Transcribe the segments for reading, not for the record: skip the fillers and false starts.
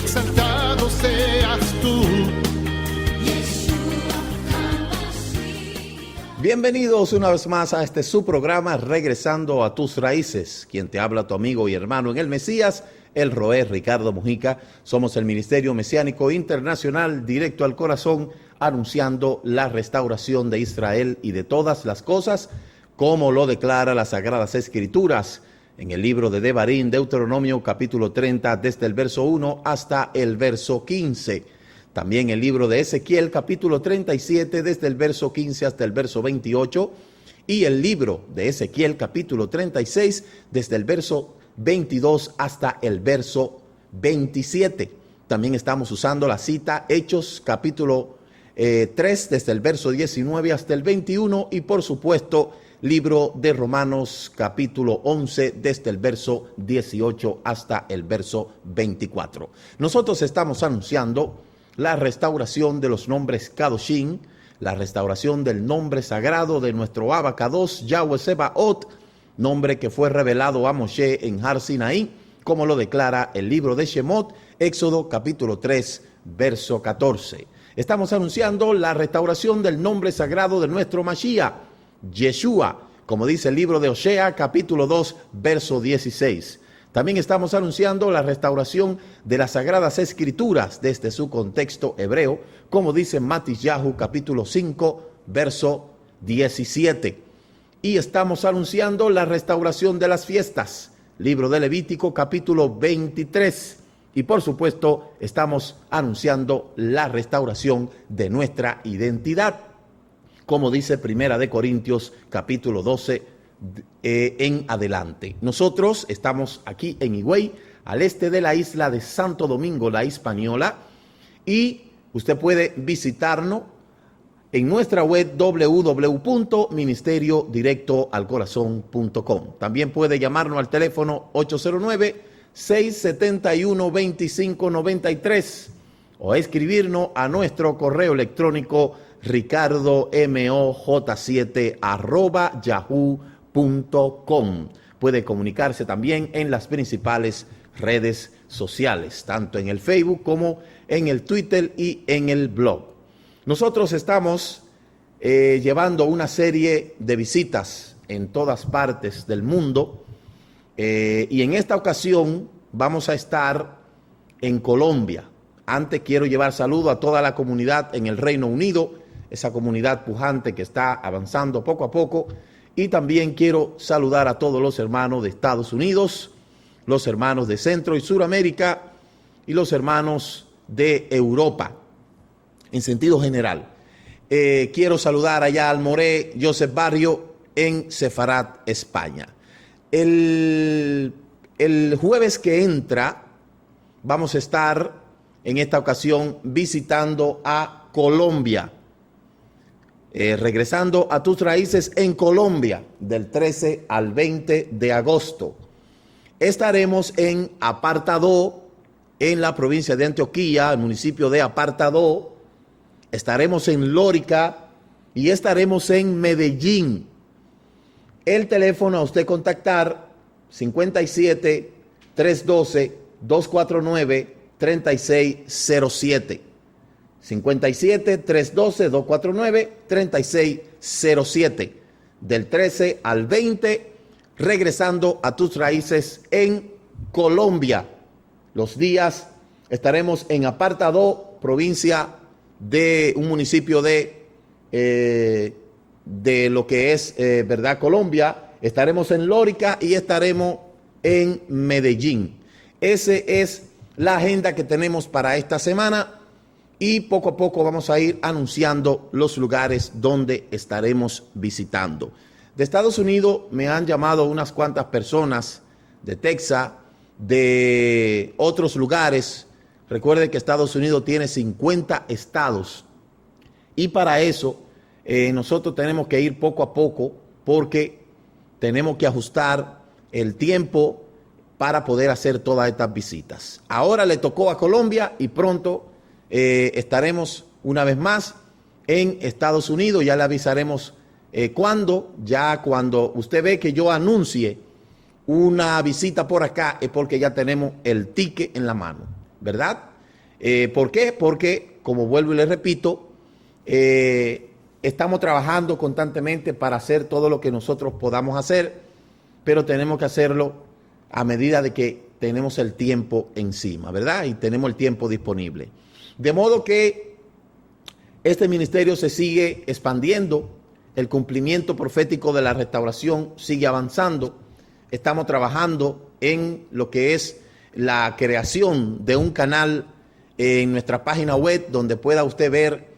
exaltado seas tú. Bienvenidos una vez más a este su programa Regresando a tus Raíces. Quien te habla, tu amigo y hermano en el Mesías, el Roé Ricardo Mujica. Somos el Ministerio Mesiánico Internacional Directo al Corazón, anunciando la restauración de Israel y de todas las cosas, como lo declara las Sagradas Escrituras en el libro de Devarim, Deuteronomio capítulo 30, desde el verso 1 hasta el verso 15. También el libro de Ezequiel, capítulo 37, desde el verso 15 hasta el verso 28. Y el libro de Ezequiel, capítulo 36, desde el verso 22 hasta el verso 27. También estamos usando la cita Hechos, capítulo 3, desde el verso 19 hasta el 21. Y por supuesto, libro de Romanos, capítulo 11, desde el verso 18 hasta el verso 24. Nosotros estamos anunciando la restauración de los nombres Kadoshim, la restauración del nombre sagrado de nuestro Abacados, Yahweh Sebaot, nombre que fue revelado a Moshe en Har Sinaí, como lo declara el libro de Shemot, Éxodo capítulo 3, verso 14. Estamos anunciando la restauración del nombre sagrado de nuestro Mashiach, Yeshua, como dice el libro de Osea, capítulo 2, verso 16. También estamos anunciando la restauración de las Sagradas Escrituras desde su contexto hebreo, como dice Matisyahu, capítulo 5, verso 17. Y estamos anunciando la restauración de las fiestas, libro de Levítico, capítulo 23. Y por supuesto, estamos anunciando la restauración de nuestra identidad, como dice Primera de Corintios, capítulo 12, en adelante. Nosotros estamos aquí en Higüey, al este de la isla de Santo Domingo, la Hispaniola, y usted puede visitarnos en nuestra web www.ministeriodirectoalcorazon.com. También puede llamarnos al teléfono 809-671-2593 o escribirnos a nuestro correo electrónico ricardomoj7@yahoo.com. Puede comunicarse también en las principales redes sociales, tanto en el Facebook como en el Twitter y en el blog. Nosotros estamos llevando una serie de visitas en todas partes del mundo y en esta ocasión vamos a estar en Colombia. Antes quiero llevar saludo a toda la comunidad en el Reino Unido, esa comunidad pujante que está avanzando poco a poco. Y también quiero saludar a todos los hermanos de Estados Unidos, los hermanos de Centro y Suramérica y los hermanos de Europa, en sentido general. Quiero saludar allá al Moré Joseph Barrio en Sefarat, España. El jueves que entra vamos a estar en esta ocasión visitando a Colombia. Regresando a tus raíces en Colombia, del 13 al 20 de agosto. Estaremos en Apartadó, en la provincia de Antioquia, el municipio de Apartadó. Estaremos en Lórica y estaremos en Medellín. El teléfono a usted contactar, 57-312-249-3607. 57-312-249-3607, del 13 al 20, regresando a tus raíces en Colombia. Los días estaremos en Apartadó, provincia de un municipio de lo que es, ¿verdad?, Colombia. Estaremos en Lórica y estaremos en Medellín. Esa es la agenda que tenemos para esta semana. Y poco a poco vamos a ir anunciando los lugares donde estaremos visitando. De Estados Unidos me han llamado unas cuantas personas, de Texas, de otros lugares. Recuerde que Estados Unidos tiene 50 estados. Y para eso nosotros tenemos que ir poco a poco porque tenemos que ajustar el tiempo para poder hacer todas estas visitas. Ahora le tocó a Colombia y pronto estaremos una vez más en Estados Unidos. Ya le avisaremos cuando usted ve que yo anuncie una visita por acá, es porque ya tenemos el ticket en la mano, ¿verdad? ¿Por qué? Porque, como vuelvo y les repito, estamos trabajando constantemente para hacer todo lo que nosotros podamos hacer, pero tenemos que hacerlo a medida de que tenemos el tiempo encima, ¿verdad? Y tenemos el tiempo disponible. De modo que este ministerio se sigue expandiendo, el cumplimiento profético de la restauración sigue avanzando. Estamos trabajando en lo que es la creación de un canal en nuestra página web donde pueda usted ver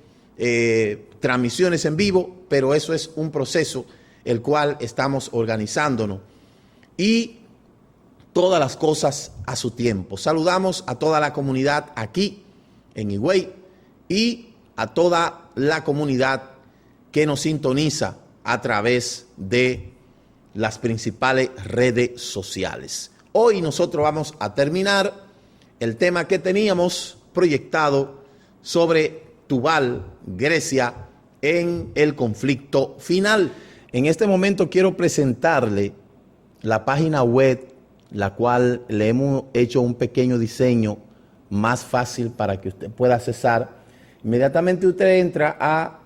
transmisiones en vivo, pero eso es un proceso el cual estamos organizándonos y todas las cosas a su tiempo. Saludamos a toda la comunidad aquí en Higüey y a toda la comunidad que nos sintoniza a través de las principales redes sociales. Hoy nosotros vamos a terminar el tema que teníamos proyectado sobre Tubal, Grecia, en el conflicto final. En este momento quiero presentarle la página web, la cual le hemos hecho un pequeño diseño más fácil para que usted pueda accesar. Inmediatamente usted entra a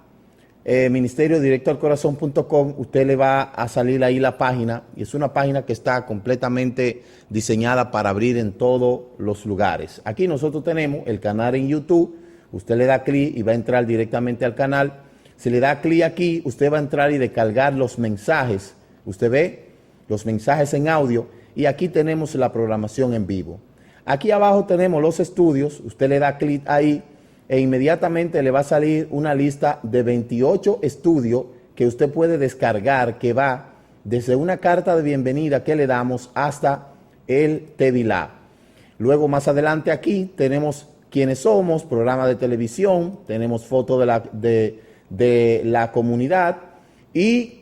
ministeriodirectoalcorazon.com, usted le va a salir ahí la página, y es una página que está completamente diseñada para abrir en todos los lugares. Aquí nosotros tenemos el canal en YouTube, usted le da clic y va a entrar directamente al canal. Si le da clic aquí, usted va a entrar y descargar los mensajes. Usted ve los mensajes en audio y aquí tenemos la programación en vivo. Aquí abajo tenemos los estudios, usted le da clic ahí e inmediatamente le va a salir una lista de 28 estudios que usted puede descargar, que va desde una carta de bienvenida que le damos hasta el Tevilá. Luego más adelante aquí tenemos quiénes somos, programa de televisión, tenemos fotos de la comunidad y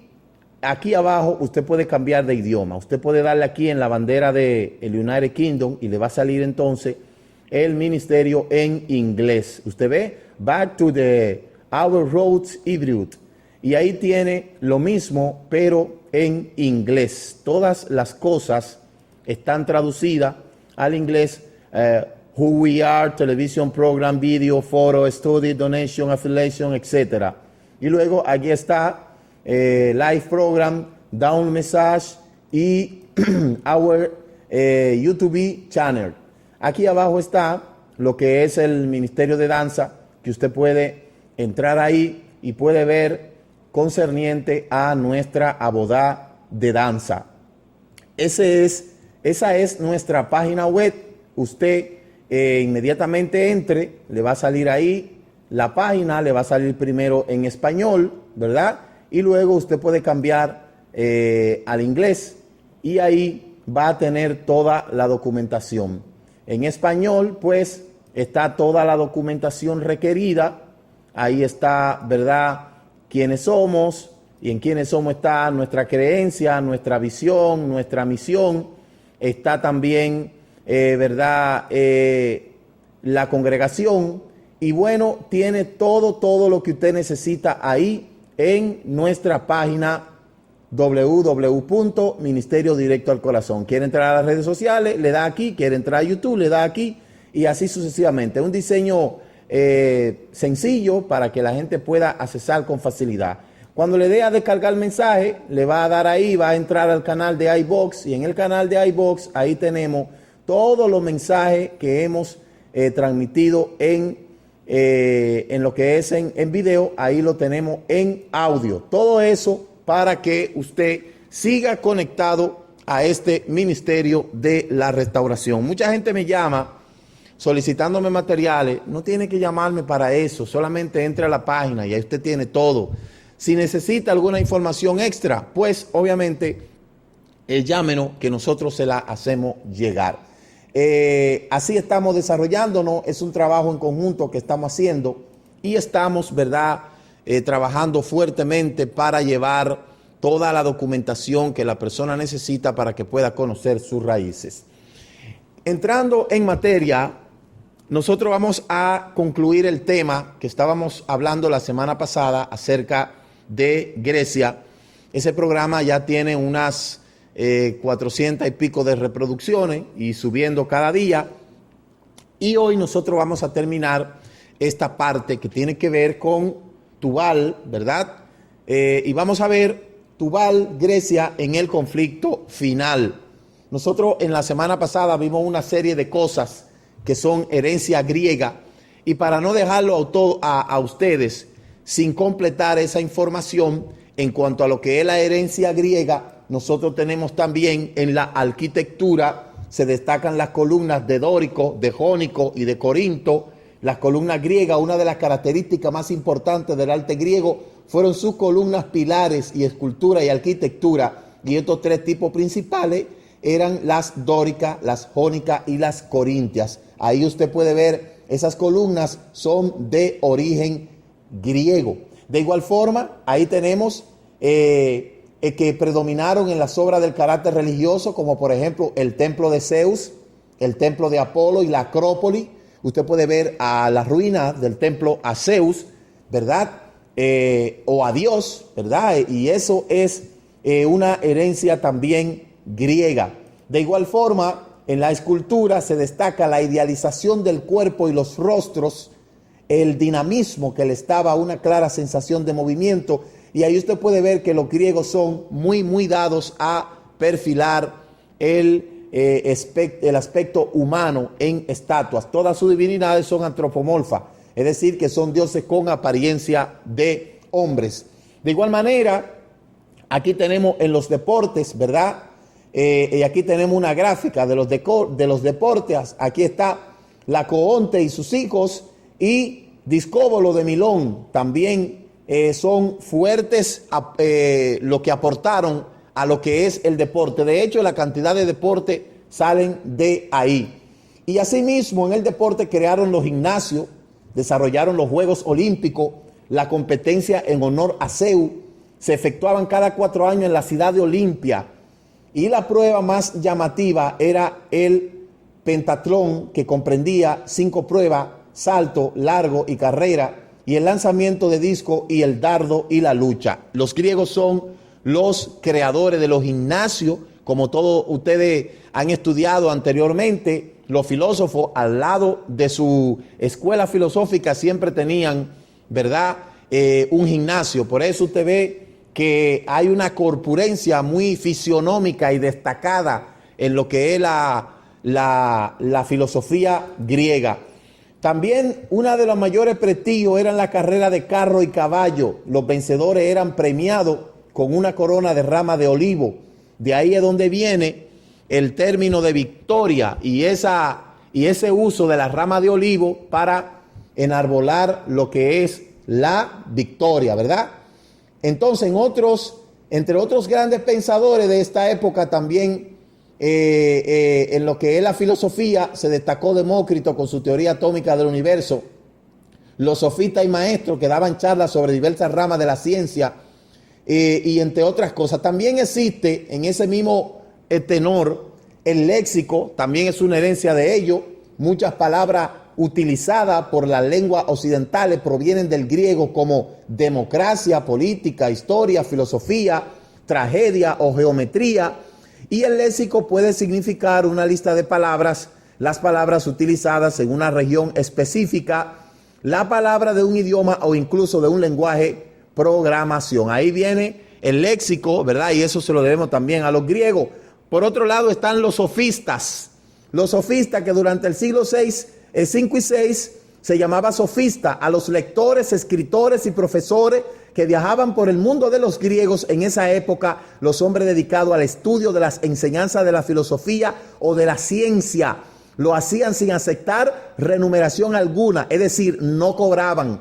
aquí abajo usted puede cambiar de idioma. Usted puede darle aquí en la bandera del United Kingdom y le va a salir entonces el ministerio en inglés. Usted ve, back to our roads Hebrew. Y ahí tiene lo mismo, pero en inglés. Todas las cosas están traducidas al inglés. Who we are, television program, video, photo, study, donation, affiliation, etc. Y luego aquí está live program, down message y our YouTube channel. Aquí abajo está lo que es el Ministerio de Danza, que usted puede entrar ahí y puede ver concerniente a nuestra abodá de danza. Esa es nuestra página web. Usted inmediatamente entre, le va a salir ahí la página, le va a salir primero en español, ¿verdad? Y luego usted puede cambiar al inglés y ahí va a tener toda la documentación. En español, pues, está toda la documentación requerida. Ahí está, ¿verdad?, quiénes somos, y en quiénes somos está nuestra creencia, nuestra visión, nuestra misión. Está también, ¿verdad?, la congregación. Y bueno, tiene todo lo que usted necesita ahí en nuestra página www.ministerio directo al corazón. Quiere entrar a las redes sociales, le da aquí. Quiere entrar a YouTube, le da aquí. Y así sucesivamente. Un diseño sencillo para que la gente pueda accesar con facilidad. Cuando le dé a descargar el mensaje, le va a dar ahí, va a entrar al canal de iVox. Y en el canal de iVox, ahí tenemos todos los mensajes que hemos transmitido en lo que es en video. Ahí lo tenemos en audio. Todo eso para que usted siga conectado a este ministerio de la restauración. Mucha gente me llama solicitándome materiales. No tiene que llamarme para eso, solamente entre a la página y ahí usted tiene todo. Si necesita alguna información extra, pues obviamente llámenos que nosotros se la hacemos llegar. Así estamos desarrollándonos, es un trabajo en conjunto que estamos haciendo y estamos, ¿verdad?, trabajando fuertemente para llevar toda la documentación que la persona necesita para que pueda conocer sus raíces. Entrando en materia, nosotros vamos a concluir el tema que estábamos hablando la semana pasada acerca de Grecia. Ese programa ya tiene unas 400 y pico de reproducciones y subiendo cada día. Y hoy nosotros vamos a terminar esta parte que tiene que ver con Tubal, ¿verdad? Y vamos a ver Tubal, Grecia, en el conflicto final. Nosotros en la semana pasada vimos una serie de cosas que son herencia griega, y para no dejarlo a ustedes sin completar esa información en cuanto a lo que es la herencia griega, nosotros tenemos también en la arquitectura, se destacan las columnas de Dórico, de Jónico y de Corinto. Las columnas griegas, una de las características más importantes del arte griego, fueron sus columnas pilares y escultura y arquitectura, y estos tres tipos principales eran las dóricas, las jónicas y las corintias. Ahí usted puede ver, esas columnas son de origen griego. De igual forma, ahí tenemos que predominaron en las obras del carácter religioso, como por ejemplo el templo de Zeus, el templo de Apolo y la Acrópolis. Usted puede ver a las ruinas del templo a Zeus, ¿verdad? O a Dios, ¿verdad? Y eso es una herencia también griega. De igual forma, en la escultura se destaca la idealización del cuerpo y los rostros, el dinamismo que le estaba una clara sensación de movimiento, y ahí usted puede ver que los griegos son muy dados a perfilar el aspecto humano en estatuas. Todas sus divinidades son antropomorfas, es decir, que son dioses con apariencia de hombres. De igual manera, aquí tenemos en los deportes, ¿verdad? Y aquí tenemos una gráfica de los deportes. Aquí está Laocoonte y sus hijos, y Discóbolo de Milón. También son fuertes lo que aportaron a lo que es el deporte. De hecho, la cantidad de deporte salen de ahí. Y asimismo, en el deporte crearon los gimnasios, desarrollaron los Juegos Olímpicos, la competencia en honor a Zeus. Se efectuaban cada 4 años en la ciudad de Olimpia. Y la prueba más llamativa era el pentatlón, que comprendía 5 pruebas: salto, largo y carrera, y el lanzamiento de disco y el dardo y la lucha. Los griegos son los creadores de los gimnasios, como todos ustedes han estudiado anteriormente. Los filósofos, al lado de su escuela filosófica, siempre tenían, ¿verdad?, un gimnasio. Por eso usted ve que hay una corpulencia muy fisionómica y destacada en lo que es la filosofía griega. También una de los mayores prestigios eran la carrera de carro y caballo. Los vencedores eran premiados con una corona de rama de olivo. De ahí es donde viene el término de victoria y ese uso de la rama de olivo para enarbolar lo que es la victoria, ¿verdad? Entonces, entre otros grandes pensadores de esta época también, en lo que es la filosofía, se destacó Demócrito con su teoría atómica del universo, los sofistas y maestros que daban charlas sobre diversas ramas de la ciencia, y entre otras cosas. También existe en ese mismo tenor el léxico, también es una herencia de ello. Muchas palabras utilizadas por las lenguas occidentales provienen del griego, como democracia, política, historia, filosofía, tragedia o geometría. Y el léxico puede significar una lista de palabras, las palabras utilizadas en una región específica, la palabra de un idioma o incluso de un lenguaje, programación. Ahí viene el léxico, ¿verdad? Y eso se lo debemos también a los griegos. Por otro lado están los sofistas. Los sofistas, que durante el siglo VI, 5 y 6 se llamaba sofista a los lectores, escritores y profesores que viajaban por el mundo de los griegos en esa época, los hombres dedicados al estudio de las enseñanzas de la filosofía o de la ciencia. Lo hacían sin aceptar remuneración alguna, es decir, no cobraban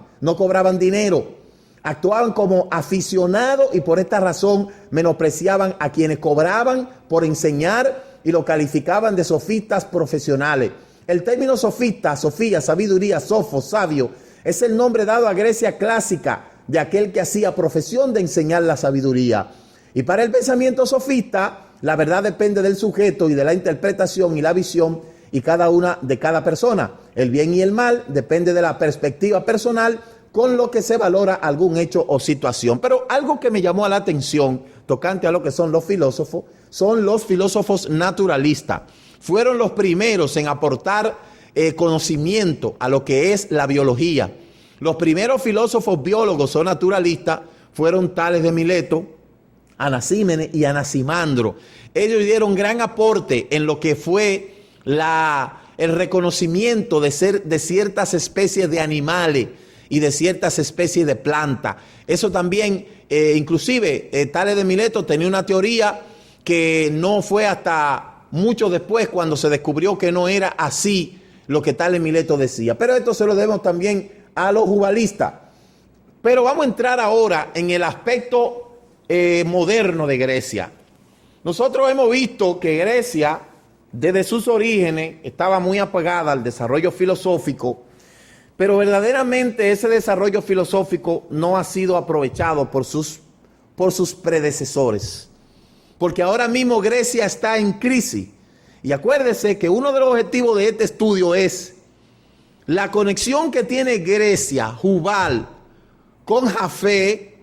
dinero. Actuaban como aficionados y por esta razón menospreciaban a quienes cobraban por enseñar y lo calificaban de sofistas profesionales. El término sofista, sofía, sabiduría, sofo, sabio, es el nombre dado a Grecia clásica de aquel que hacía profesión de enseñar la sabiduría. Y para el pensamiento sofista, la verdad depende del sujeto y de la interpretación y la visión y cada una de cada persona. El bien y el mal depende de la perspectiva personal con lo que se valora algún hecho o situación. Pero algo que me llamó la atención tocante a lo que son los filósofos naturalistas. Fueron los primeros en aportar conocimiento a lo que es la biología. Los primeros filósofos biólogos o naturalistas fueron Tales de Mileto, Anaxímenes y Anaximandro. Ellos dieron gran aporte en lo que fue el reconocimiento de ciertas especies de animales y de ciertas especies de plantas. Eso también, inclusive, Tales de Mileto tenía una teoría que no fue hasta mucho después cuando se descubrió que no era así lo que Tales de Mileto decía. Pero esto se lo debemos también a los jubalistas. Pero vamos a entrar ahora en el aspecto moderno de Grecia. Nosotros hemos visto que Grecia, desde sus orígenes, estaba muy apegada al desarrollo filosófico, pero verdaderamente ese desarrollo filosófico no ha sido aprovechado por sus predecesores. Porque ahora mismo Grecia está en crisis. Y acuérdese que uno de los objetivos de este estudio es la conexión que tiene Grecia, Jubal, con Jafé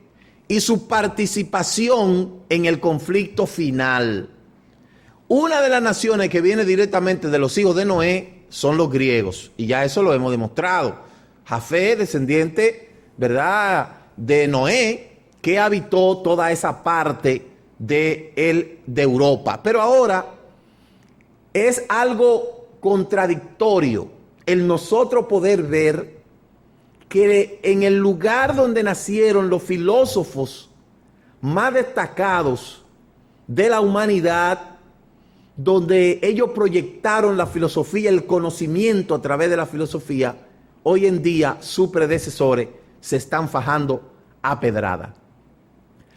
y su participación en el conflicto final. Una de las naciones que viene directamente de los hijos de Noé son los griegos, y ya eso lo hemos demostrado. Jafé, descendiente, ¿verdad?, de Noé, que habitó toda esa parte de Europa. Pero ahora es algo contradictorio el nosotros poder ver que en el lugar donde nacieron los filósofos más destacados de la humanidad, donde ellos proyectaron la filosofía, el conocimiento a través de la filosofía, hoy en día sus predecesores se están fajando a pedrada.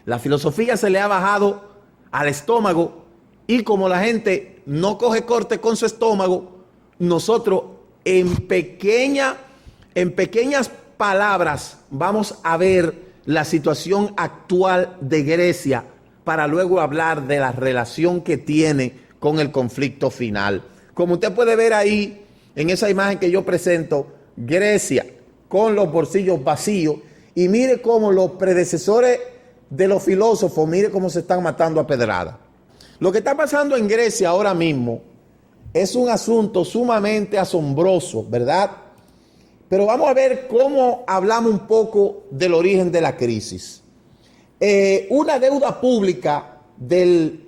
La filosofía se le ha bajado al estómago y como la gente no coge corte con su estómago, nosotros en pequeñas palabras vamos a ver la situación actual de Grecia para luego hablar de la relación que tiene con el conflicto final. Como usted puede ver ahí en esa imagen que yo presento, Grecia con los bolsillos vacíos, y mire cómo los predecesores de los filósofos, mire cómo se están matando a pedrada. Lo que está pasando en Grecia ahora mismo es un asunto sumamente asombroso, ¿verdad? Pero vamos a ver cómo hablamos un poco del origen de la crisis. Una deuda pública del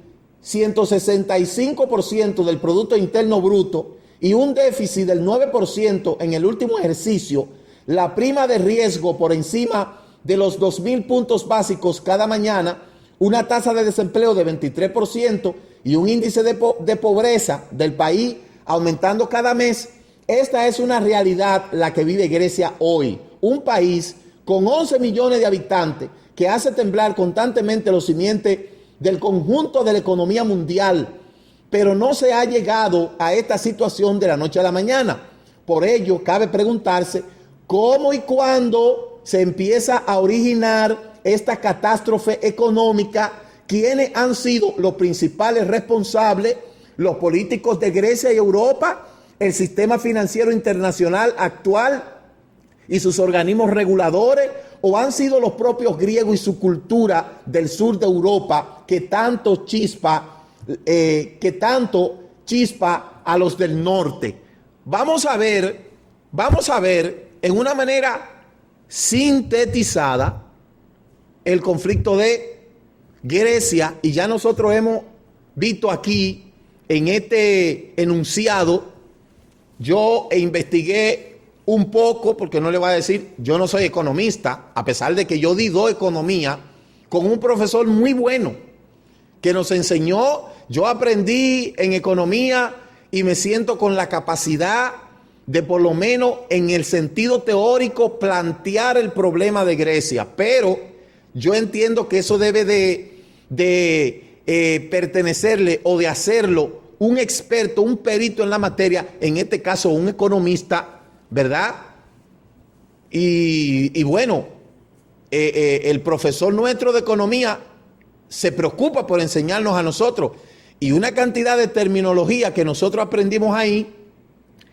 165% del Producto Interno Bruto y un déficit del 9% en el último ejercicio, la prima de riesgo por encima de los 2.000 puntos básicos cada mañana, una tasa de desempleo de 23% y un índice de pobreza del país aumentando cada mes. Esta es una realidad la que vive Grecia hoy, un país con 11 millones de habitantes que hace temblar constantemente los cimientos del conjunto de la economía mundial, pero no se ha llegado a esta situación de la noche a la mañana. Por ello, cabe preguntarse cómo y cuándo se empieza a originar esta catástrofe económica, quiénes han sido los principales responsables, los políticos de Grecia y Europa, el sistema financiero internacional actual y sus organismos reguladores, o han sido los propios griegos y su cultura del sur de Europa que tanto chispa a los del norte. Vamos a ver en una manera sintetizada el conflicto de Grecia, y ya nosotros hemos visto aquí en este enunciado, yo investigué un poco, porque no le voy a decir, yo no soy economista, a pesar de que yo di 2 economía con un profesor muy bueno que nos enseñó. Yo aprendí en economía y me siento con la capacidad de, por lo menos en el sentido teórico, plantear el problema de Grecia, pero yo entiendo que eso debe de pertenecerle o de hacerlo un experto, un perito en la materia, en este caso un economista, ¿verdad? Y bueno, el profesor nuestro de economía se preocupa por enseñarnos a nosotros, y una cantidad de terminología que nosotros aprendimos ahí,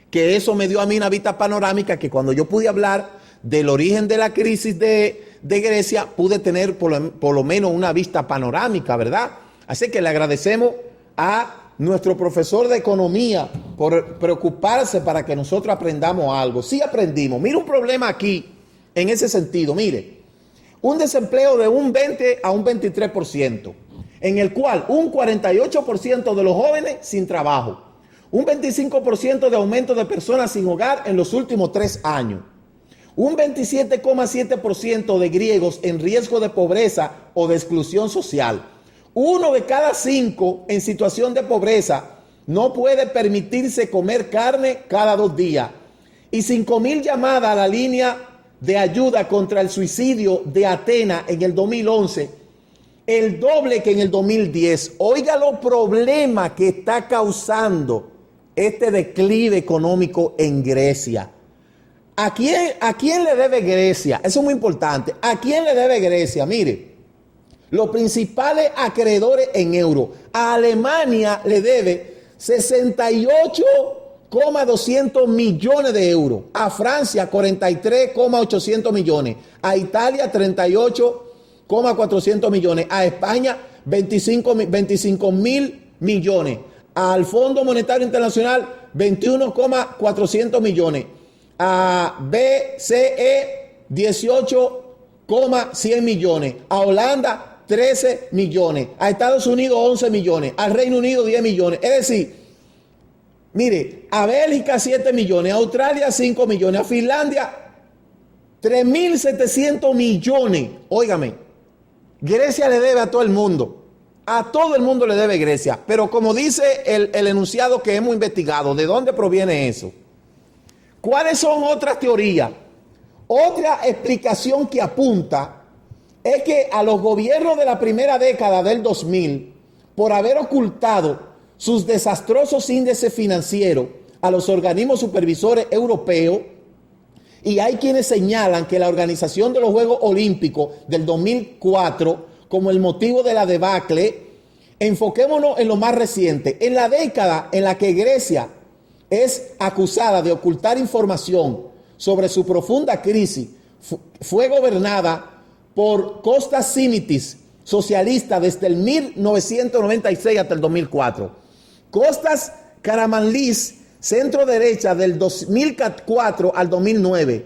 que eso me dio a mí una vista panorámica, que cuando yo pude hablar del origen de la crisis de Grecia, pude tener por lo menos una vista panorámica, ¿verdad? Así que le agradecemos a nuestro profesor de economía por preocuparse para que nosotros aprendamos algo. Sí aprendimos. Mire un problema aquí en ese sentido. Mire, un desempleo de un 20 a un 23%, en el cual un 48% de los jóvenes sin trabajo, un 25% de aumento de personas sin hogar en los últimos 3 años, un 27,7% de griegos en riesgo de pobreza o de exclusión social. 1 de cada 5 en situación de pobreza no puede permitirse comer carne cada 2 días. Y 5,000 llamadas a la línea de ayuda contra el suicidio de Atenas en el 2011, el doble que en el 2010. Oiga los problemas que está causando este declive económico en Grecia. ¿A quién le debe Grecia? Eso es muy importante. ¿A quién le debe Grecia? Mire, los principales acreedores en euro. A Alemania le debe 68,200 millones de euros. A Francia 43,800 millones. A Italia 38,400 millones. A España 25 mil millones. Al Fondo Monetario Internacional 21,400 millones. A BCE 18,100 millones. A Holanda 13 millones, a Estados Unidos 11 millones, al Reino Unido 10 millones. Es decir, mire, a Bélgica 7 millones, a Australia 5 millones, a Finlandia 3.700 millones. Óigame, Grecia le debe a todo el mundo. A todo el mundo le debe Grecia. Pero como dice el enunciado que hemos investigado, ¿de dónde proviene eso? ¿Cuáles son otras teorías? Otra explicación que apunta es que a los gobiernos de la primera década del 2000, por haber ocultado sus desastrosos índices financieros a los organismos supervisores europeos, y hay quienes señalan que la organización de los Juegos Olímpicos del 2004 como el motivo de la debacle, enfoquémonos en lo más reciente. En la década en la que Grecia es acusada de ocultar información sobre su profunda crisis, fue gobernada por Kostas Simitis, socialista desde el 1996 hasta el 2004. Kostas Karamanlis, centro derecha del 2004 al 2009.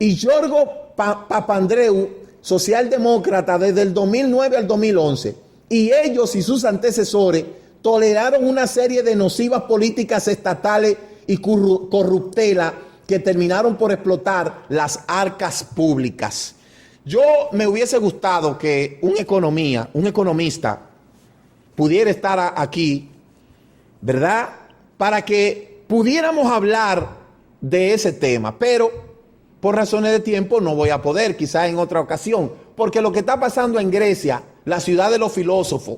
Y Giorgos Papandreou, socialdemócrata desde el 2009 al 2011. Y ellos y sus antecesores toleraron una serie de nocivas políticas estatales y corruptela que terminaron por explotar las arcas públicas. Yo me hubiese gustado que un economista pudiera estar aquí, ¿verdad? Para que pudiéramos hablar de ese tema, pero por razones de tiempo no voy a poder, quizás en otra ocasión, porque lo que está pasando en Grecia, la ciudad de los filósofos,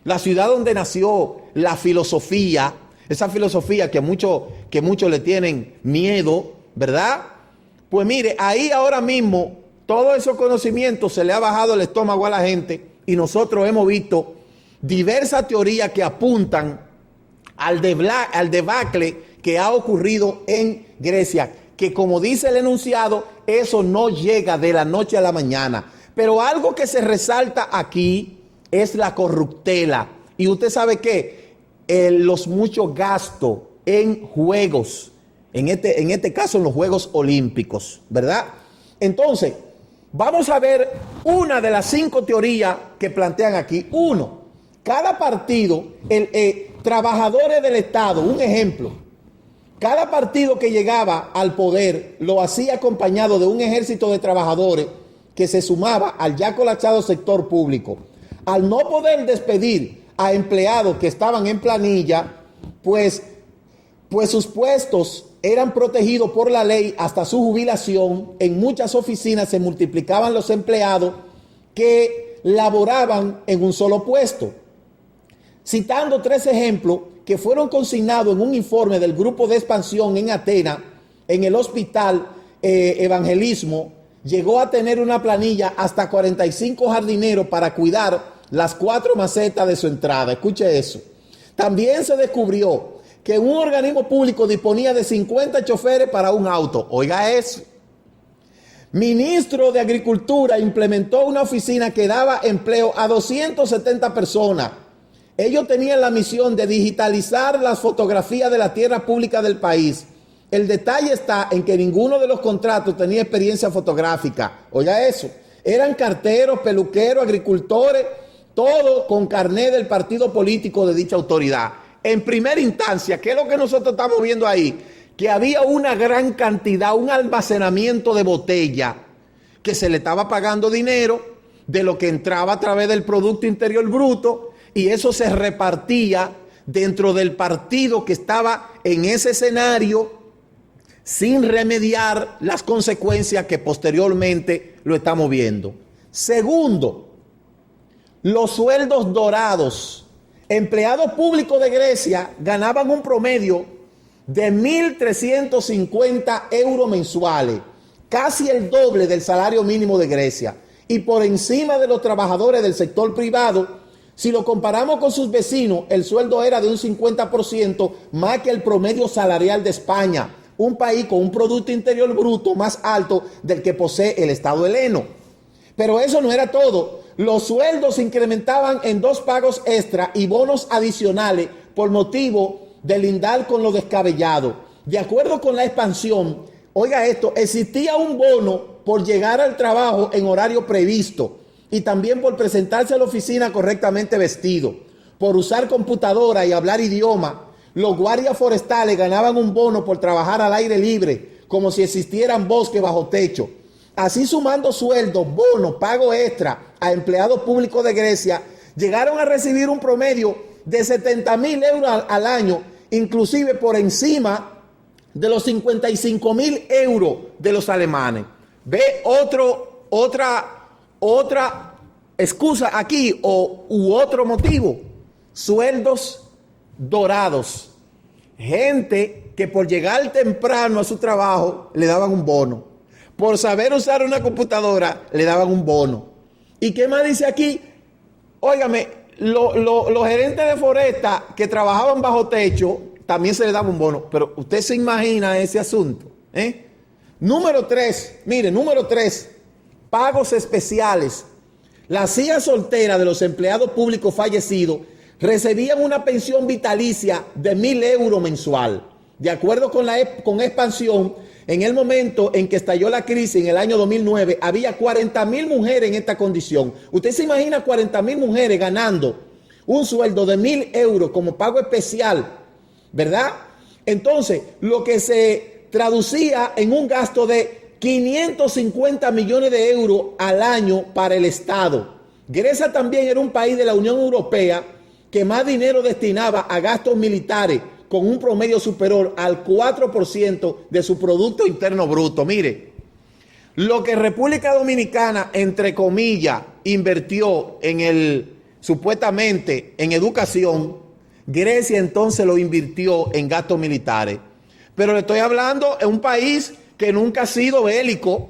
la ciudad donde nació la filosofía, esa filosofía que muchos le tienen miedo, ¿verdad? Pues mire, ahí ahora mismo todos esos conocimientos se le ha bajado el estómago a la gente y nosotros hemos visto diversas teorías que apuntan al debacle que ha ocurrido en Grecia, que como dice el enunciado, eso no llega de la noche a la mañana. Pero algo que se resalta aquí es la corruptela. Y usted sabe que los muchos gastos en juegos, en este caso en los Juegos Olímpicos, ¿verdad? Entonces, vamos a ver una de las 5 teorías que plantean aquí. 1, cada partido, trabajadores del Estado, un ejemplo, cada partido que llegaba al poder lo hacía acompañado de un ejército de trabajadores que se sumaba al ya colapsado sector público. Al no poder despedir a empleados que estaban en planilla, pues sus puestos eran protegidos por la ley hasta su jubilación. En muchas oficinas se multiplicaban los empleados que laboraban en un solo puesto. Citando 3 ejemplos que fueron consignados en un informe del grupo de expansión en Atenas, en el hospital Evangelismo, llegó a tener una planilla hasta 45 jardineros para cuidar las 4 macetas de su entrada. Escuche eso. También se descubrió que un organismo público disponía de 50 choferes para un auto. Oiga eso. Ministro de Agricultura implementó una oficina que daba empleo a 270 personas. Ellos tenían la misión de digitalizar las fotografías de la tierra pública del país. El detalle está en que ninguno de los contratos tenía experiencia fotográfica. Oiga eso. Eran carteros, peluqueros, agricultores, todo con carné del partido político de dicha autoridad. En primera instancia, ¿qué es lo que nosotros estamos viendo ahí? Que había una gran cantidad, un almacenamiento de botella que se le estaba pagando dinero de lo que entraba a través del Producto Interior Bruto, y eso se repartía dentro del partido que estaba en ese escenario sin remediar las consecuencias que posteriormente lo estamos viendo. Segundo, los sueldos dorados. Empleados públicos de Grecia ganaban un promedio de 1.350 euros mensuales, casi el doble del salario mínimo de Grecia, y por encima de los trabajadores del sector privado. Si lo comparamos con sus vecinos, el sueldo era de un 50% más que el promedio salarial de España, un país con un Producto Interior Bruto más alto del que posee el Estado heleno. Pero eso no era todo. Los sueldos se incrementaban en 2 pagos extra y bonos adicionales por motivo de lindar con lo descabellado. De acuerdo con la expansión, oiga esto, existía un bono por llegar al trabajo en horario previsto y también por presentarse a la oficina correctamente vestido, por usar computadora y hablar idioma. Los guardias forestales ganaban un bono por trabajar al aire libre, como si existieran bosques bajo techo. Así, sumando sueldos, bonos, pago extra a empleados públicos de Grecia, llegaron a recibir un promedio de 70.000 euros al año, inclusive por encima de los 55.000 euros de los alemanes. Ve otra excusa aquí u otro motivo: sueldos dorados. Gente que por llegar temprano a su trabajo le daban un bono, por saber usar una computadora le daban un bono. ¿Y qué más dice aquí? Óigame, los gerentes de foresta que trabajaban bajo techo también se les daba un bono, pero usted se imagina ese asunto, ¿eh? Número 3, mire, número 3, pagos especiales. Las hijas solteras de los empleados públicos fallecidos recibían una pensión vitalicia de 1.000 euros mensual. De acuerdo con expansión, en el momento en que estalló la crisis en el año 2009, había 40.000 mujeres en esta condición. Usted se imagina 40.000 mujeres ganando un sueldo de 1.000 euros como pago especial, ¿verdad? Entonces, lo que se traducía en un gasto de 550 millones de euros al año para el Estado. Grecia también era un país de la Unión Europea que más dinero destinaba a gastos militares, con un promedio superior al 4% de su Producto Interno Bruto. Mire, lo que República Dominicana, entre comillas, invirtió supuestamente en educación, Grecia entonces lo invirtió en gastos militares. Pero le estoy hablando de un país que nunca ha sido bélico,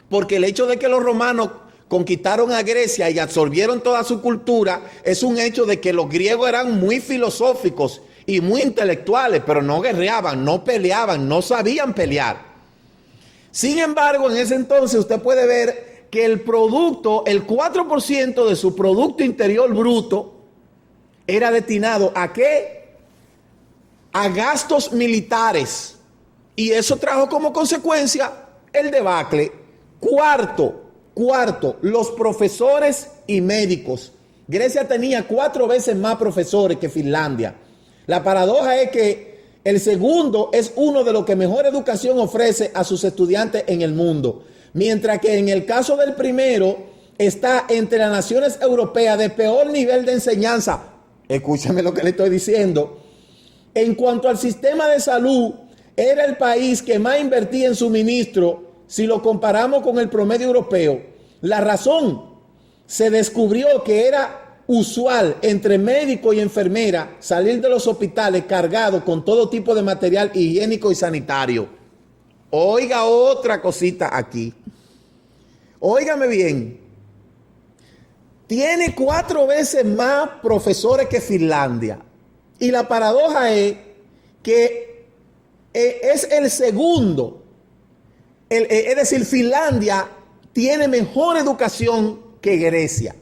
porque el hecho de que los romanos conquistaron a Grecia y absorbieron toda su cultura es un hecho de que los griegos eran muy filosóficos y muy intelectuales, pero no guerreaban, no peleaban, no sabían pelear. Sin embargo, en ese entonces usted puede ver que el 4% de su Producto Interior Bruto era destinado ¿a qué? A gastos militares. Y eso trajo como consecuencia el debacle. Cuarto, los profesores y médicos. Grecia tenía 4 veces más profesores que Finlandia. La paradoja es que el segundo es uno de los que mejor educación ofrece a sus estudiantes en el mundo, mientras que en el caso del primero está entre las naciones europeas de peor nivel de enseñanza. Escúchame lo que le estoy diciendo. En cuanto al sistema de salud, era el país que más invertía en suministro si lo comparamos con el promedio europeo. La razón: se descubrió que era usual entre médico y enfermera salir de los hospitales cargados con todo tipo de material higiénico y sanitario. Oiga otra cosita aquí. Óigame bien. Tiene 4 veces más profesores que Finlandia. Y la paradoja es que es el segundo. Es decir, Finlandia tiene mejor educación que Grecia.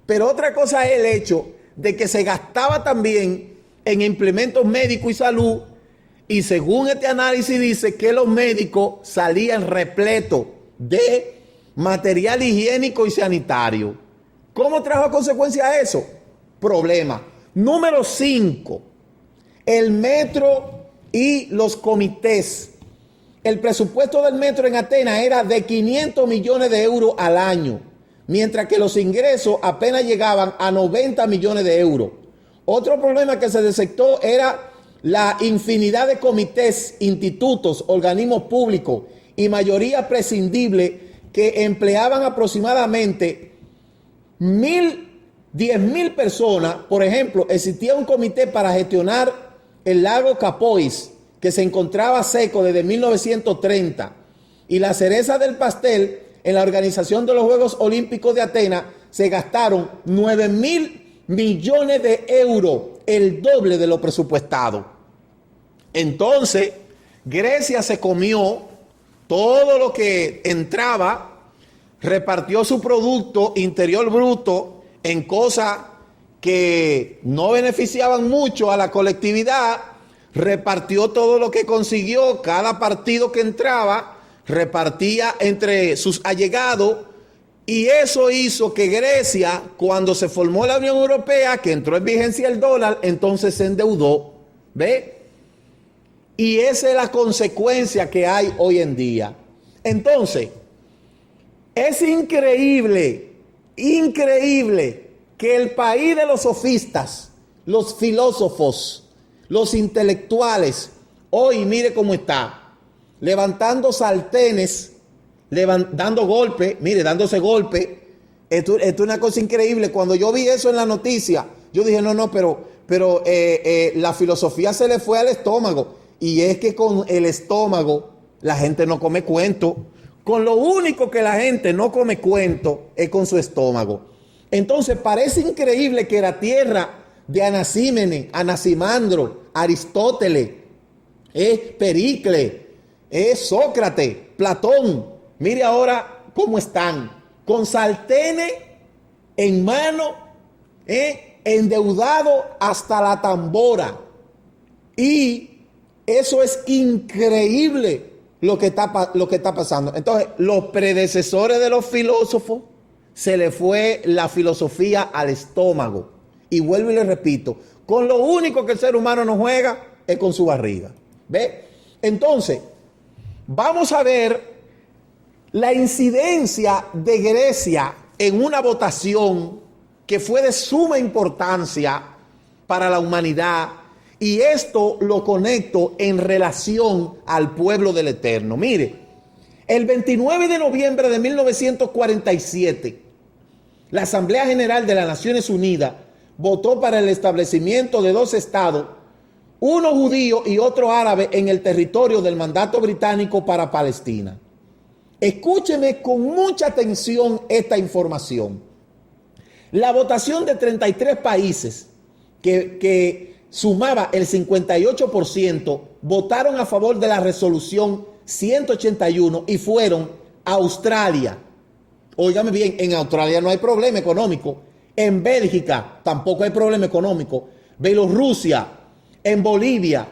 Pero otra cosa es el hecho de que se gastaba también en implementos médicos y salud, y según este análisis dice que los médicos salían repletos de material higiénico y sanitario. ¿Cómo trajo a consecuencia eso? Problema. Número 5, el metro y los comités. El presupuesto del metro en Atenas era de 500 millones de euros al año, mientras que los ingresos apenas llegaban a 90 millones de euros. Otro problema que se detectó era la infinidad de comités, institutos, organismos públicos y mayoría prescindible que empleaban aproximadamente 10.000 personas. Por ejemplo, existía un comité para gestionar el lago Capois, que se encontraba seco desde 1930, y la cereza del pastel, en la organización de los Juegos Olímpicos de Atenas, se gastaron 9.000 millones de euros, el doble de lo presupuestado. Entonces, Grecia se comió todo lo que entraba, repartió su Producto Interior Bruto en cosas que no beneficiaban mucho a la colectividad, repartió todo lo que consiguió, cada partido que entraba, repartía entre sus allegados, y eso hizo que Grecia, cuando se formó la Unión Europea, que entró en vigencia el dólar, entonces se endeudó. ¿Ve? Y esa es la consecuencia que hay hoy en día. Entonces, es increíble que el país de los sofistas, los filósofos, los intelectuales, hoy mire cómo está, levantando sartenes, dando golpes, mire, dándose golpes. Esto es una cosa increíble. Cuando yo vi eso en la noticia, yo dije, no, pero la filosofía se le fue al estómago. Y es que con el estómago la gente no come cuento. Con lo único que la gente no come cuento es con su estómago. Entonces parece increíble que la tierra de Anaxímenes, Anaximandro, Aristóteles, Pericles, Sócrates, Platón, mire ahora cómo están, con sartenes en mano, endeudado hasta la tambora. Y eso es increíble lo que está pasando. Entonces, los predecesores de los filósofos, se le fue la filosofía al estómago. Y vuelvo y le repito, con lo único que el ser humano no juega es con su barriga. ¿Ve? Entonces, vamos a ver la incidencia de Grecia en una votación que fue de suma importancia para la humanidad, y esto lo conecto en relación al pueblo del Eterno. Mire, el 29 de noviembre de 1947, la Asamblea General de las Naciones Unidas votó para el establecimiento de 2 estados, uno judío y otro árabe, en el territorio del mandato británico para Palestina. Escúcheme con mucha atención esta información. La votación de 33 países que sumaba el 58%, votaron a favor de la resolución 181 y fueron Australia. Óigame bien, en Australia no hay problema económico. En Bélgica tampoco hay problema económico. Bielorrusia, en Bolivia,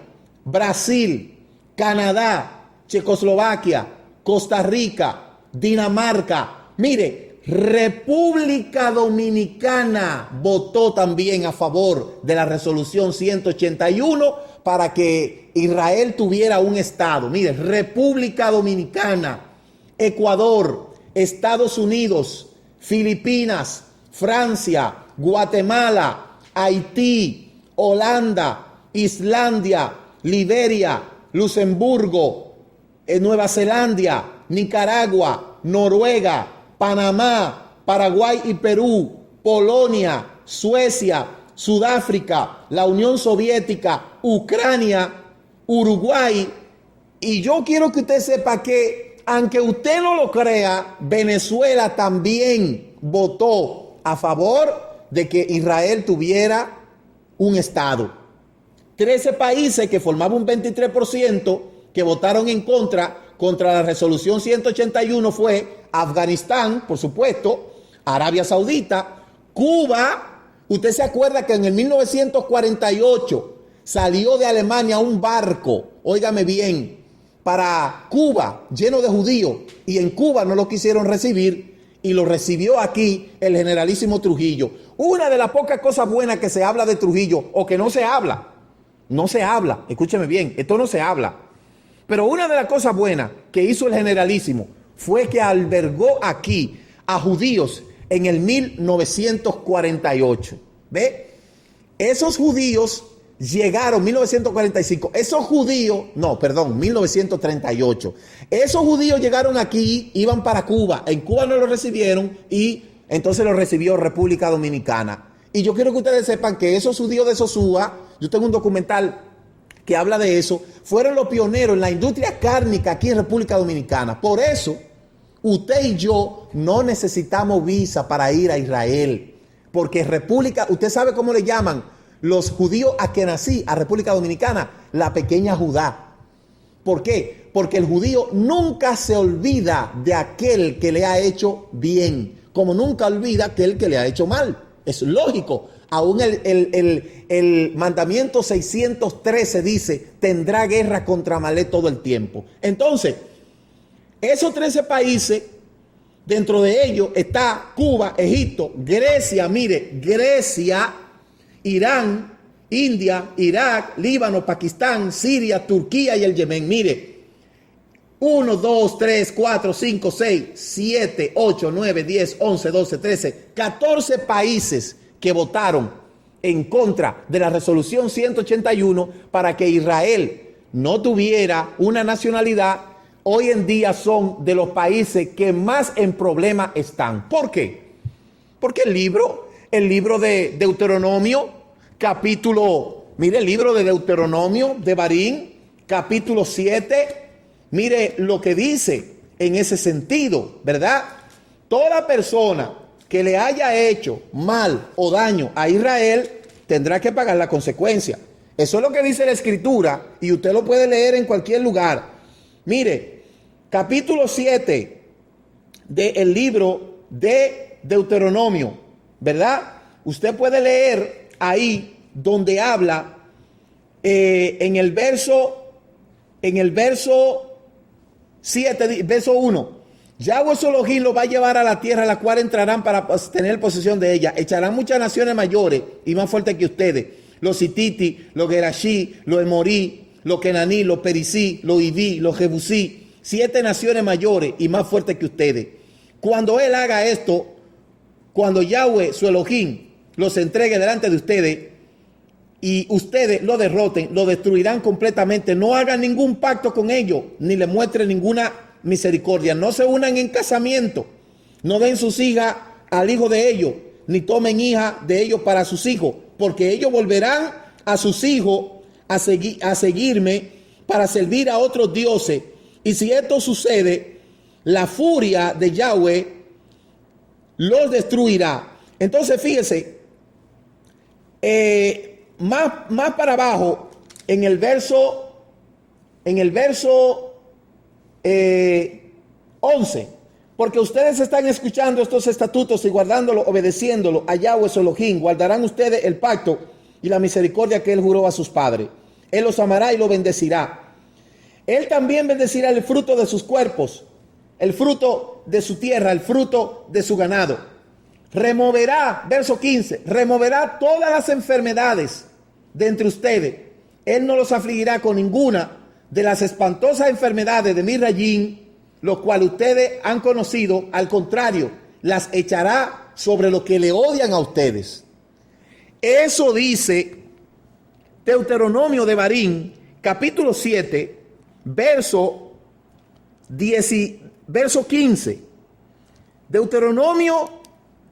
Brasil, Canadá, Checoslovaquia, Costa Rica, Dinamarca. Mire, República Dominicana votó también a favor de la resolución 181 para que Israel tuviera un estado. Mire, República Dominicana, Ecuador, Estados Unidos, Filipinas, Francia, Guatemala, Haití, Holanda, Islandia, Liberia, Luxemburgo, Nueva Zelanda, Nicaragua, Noruega, Panamá, Paraguay y Perú, Polonia, Suecia, Sudáfrica, la Unión Soviética, Ucrania, Uruguay. Y yo quiero que usted sepa que, aunque usted no lo crea, Venezuela también votó a favor de que Israel tuviera un estado. 13 países que formaban un 23% que votaron en contra la resolución 181 fue Afganistán, por supuesto, Arabia Saudita, Cuba, Usted se acuerda que en el 1948 salió de Alemania un barco, óigame bien, para Cuba, lleno de judíos, y en Cuba no lo quisieron recibir, y lo recibió aquí el generalísimo Trujillo. Una de las pocas cosas buenas que se habla de Trujillo, o que no se habla, escúcheme bien, esto no se habla, pero una de las cosas buenas que hizo el generalísimo fue que albergó aquí a judíos en el 1948. ¿Ve? Esos judíos llegaron 1945. 1938. Esos judíos llegaron aquí, iban para Cuba. En Cuba no los recibieron y entonces los recibió República Dominicana. Y yo quiero que ustedes sepan que esos judíos de Sosúa, yo tengo un documental que habla de eso, fueron los pioneros en la industria cárnica aquí en República Dominicana. Por eso, usted y yo no necesitamos visa para ir a Israel. Porque usted sabe cómo le llaman los judíos Akenazí a República Dominicana, la pequeña Judá. ¿Por qué? Porque el judío nunca se olvida de aquel que le ha hecho bien, como nunca olvida aquel que le ha hecho mal. Es lógico. Aún el mandamiento 613 dice, tendrá guerra contra Amalek todo el tiempo. Entonces, esos 13 países, dentro de ellos está Cuba, Egipto, Grecia, Irán, India, Irak, Líbano, Pakistán, Siria, Turquía y el Yemen. Mire, 1, 2, 3, 4, 5, 6, 7, 8, 9, 10, 11, 12, 13, 14 países que votaron en contra de la resolución 181 para que Israel no tuviera una nacionalidad. Hoy en día son de los países que más en problema están. ¿Por qué? Porque el libro de Deuteronomio, el libro de Deuteronomio de Barín, capítulo 7, mire lo que dice en ese sentido, ¿verdad? Toda persona que le haya hecho mal o daño a Israel tendrá que pagar la consecuencia. Eso es lo que dice la Escritura y usted lo puede leer en cualquier lugar. Mire, capítulo 7 del libro de Deuteronomio, ¿verdad? Usted puede leer ahí donde habla en el verso 7, verso 1. Yahweh su Elohim lo va a llevar a la tierra a la cual entrarán para tener posesión de ella. Echarán muchas naciones mayores y más fuertes que ustedes. Los Hititis, los Gerashí, los Emorí, los Kenaní, los Perisí, los Iví, los Jebusí. 7 naciones mayores y más fuertes que ustedes. Cuando él haga esto, cuando Yahweh su Elohim los entregue delante de ustedes y ustedes lo derroten, lo destruirán completamente. No hagan ningún pacto con ellos, ni le muestren ninguna misericordia. No se unan en casamiento, no den sus hijas al hijo de ellos, ni tomen hija de ellos para sus hijos, porque ellos volverán a sus hijos a seguirme para servir a otros dioses. Y si esto sucede, la furia de Yahweh los destruirá. Entonces fíjese, más para abajo, en el verso 11, porque ustedes están escuchando estos estatutos y guardándolo, obedeciéndolo a Yahweh su Elohim, guardarán ustedes el pacto y la misericordia que él juró a sus padres. Él los amará y los bendecirá. Él también bendecirá el fruto de sus cuerpos, el fruto de su tierra, el fruto de su ganado. Removerá, verso 15, removerá todas las enfermedades de entre ustedes. Él no los afligirá con ninguna de las espantosas enfermedades de Misrayim, los cuales ustedes han conocido. Al contrario, las echará sobre los que le odian a ustedes. Eso dice Deuteronomio de Barín, capítulo 7, verso 15. Deuteronomio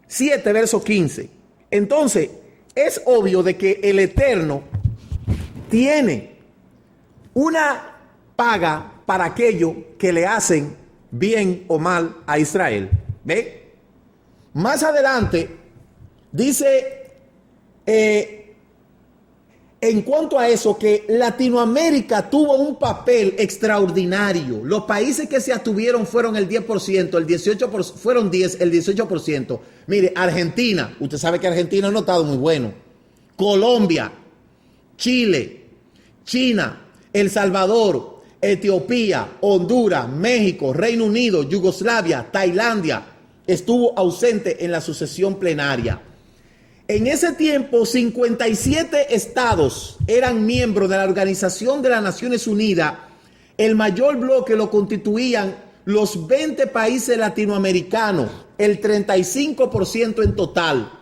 7, verso 15. Entonces, es obvio de que el Eterno tiene una paga para aquello que le hacen bien o mal a Israel. ¿Ve? Más adelante dice, en cuanto a eso, que Latinoamérica tuvo un papel extraordinario. Los países que se abstuvieron fueron el 10%, el 18%, fueron 10, el 18%. Mire, Argentina, usted sabe que Argentina no ha estado muy bueno. Colombia, Chile, China, El Salvador, Etiopía, Honduras, México, Reino Unido, Yugoslavia, Tailandia, estuvo ausente en la sucesión plenaria. En ese tiempo, 57 estados eran miembros de la Organización de las Naciones Unidas. El mayor bloque lo constituían los 20 países latinoamericanos, el 35% en total.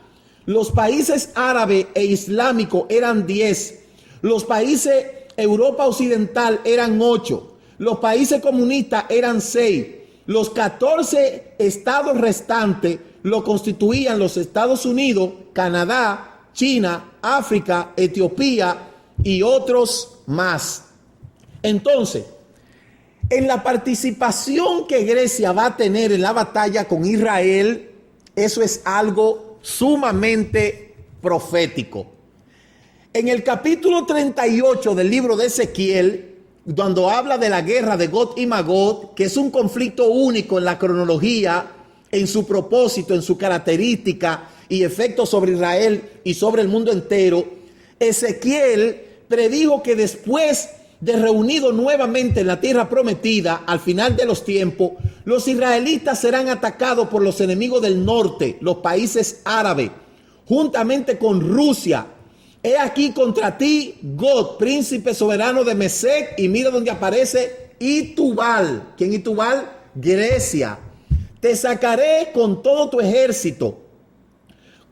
Los países árabes e islámicos eran 10. Los países Europa Occidental eran 8. Los países comunistas eran 6. Los 14 estados restantes lo constituían los Estados Unidos, Canadá, China, África, Etiopía y otros más. Entonces, en la participación que Grecia va a tener en la batalla con Israel, eso es algo sumamente profético. En el capítulo 38 del libro de Ezequiel, cuando habla de la guerra de Gog y Magog, que es un conflicto único en la cronología, en su propósito, en su característica y efecto sobre Israel y sobre el mundo entero, Ezequiel predijo que después de reunido nuevamente en la tierra prometida, al final de los tiempos, los israelitas serán atacados por los enemigos del norte, los países árabes, juntamente con Rusia. He aquí contra ti, Gog, príncipe soberano de Mesec, y mira donde aparece Itubal. ¿Quién Itubal? Grecia. Te sacaré con todo tu ejército.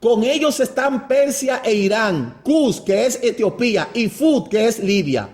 Con ellos están Persia e Irán, Cus, que es Etiopía, y Fud, que es Libia.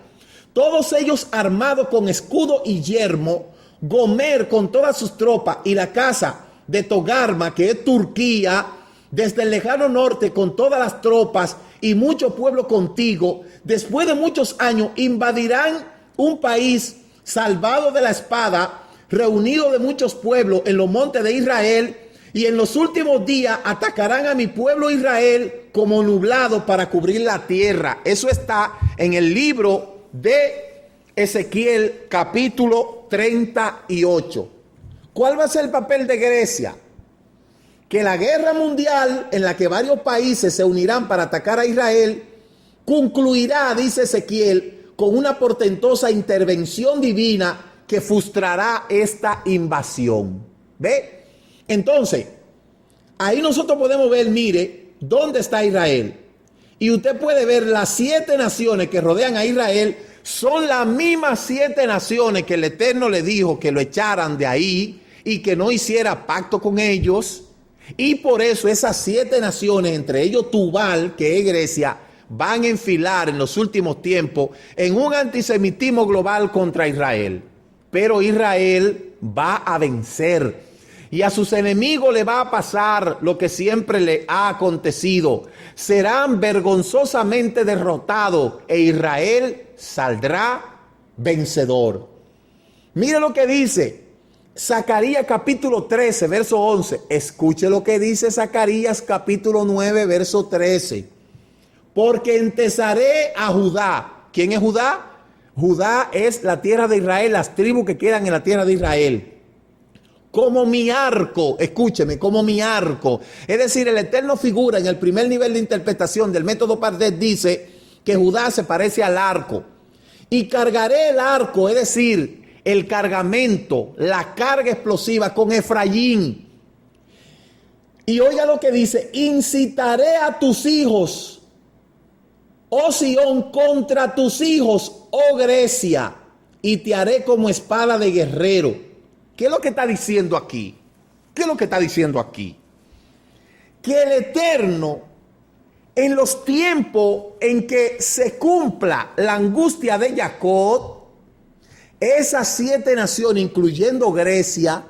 Todos ellos armados con escudo y yermo, Gomer con todas sus tropas, y la casa de Togarma, que es Turquía, desde el lejano norte con todas las tropas y mucho pueblo contigo, después de muchos años invadirán un país salvado de la espada, reunido de muchos pueblos en los montes de Israel, y en los últimos días atacarán a mi pueblo Israel como nublado para cubrir la tierra. Eso está en el libro de Ezequiel capítulo 38. ¿Cuál va a ser el papel de Grecia? Que la guerra mundial en la que varios países se unirán para atacar a Israel concluirá, dice Ezequiel, con una portentosa intervención divina que frustrará esta invasión. ¿Ve? Entonces, ahí nosotros podemos ver, mire, dónde está Israel. Y usted puede ver las 7 naciones que rodean a Israel, son las mismas 7 naciones que el Eterno le dijo que lo echaran de ahí y que no hiciera pacto con ellos. Y por eso esas 7 naciones, entre ellos Tubal, que es Grecia, van a enfilar en los últimos tiempos en un antisemitismo global contra Israel. Pero Israel va a vencer y a sus enemigos le va a pasar lo que siempre le ha acontecido. Serán vergonzosamente derrotados e Israel saldrá vencedor. Mire lo que dice Zacarías capítulo 13, verso 11. Escuche lo que dice Zacarías capítulo 9, verso 13. Porque entesaré a Judá. ¿Quién es Judá? Judá es la tierra de Israel, las tribus que quedan en la tierra de Israel. Como mi arco, escúcheme, como mi arco. Es decir, el Eterno figura en el primer nivel de interpretación del método Pardes, dice que Judá se parece al arco. Y cargaré el arco, es decir, el cargamento, la carga explosiva con Efraín. Y oiga lo que dice, incitaré a tus hijos, oh Sión, contra tus hijos, oh Grecia, y te haré como espada de guerrero. ¿Qué es lo que está diciendo aquí? ¿Qué es lo que está diciendo aquí? Que el Eterno, en los tiempos en que se cumpla la angustia de Jacob, esas 7 naciones, incluyendo Grecia,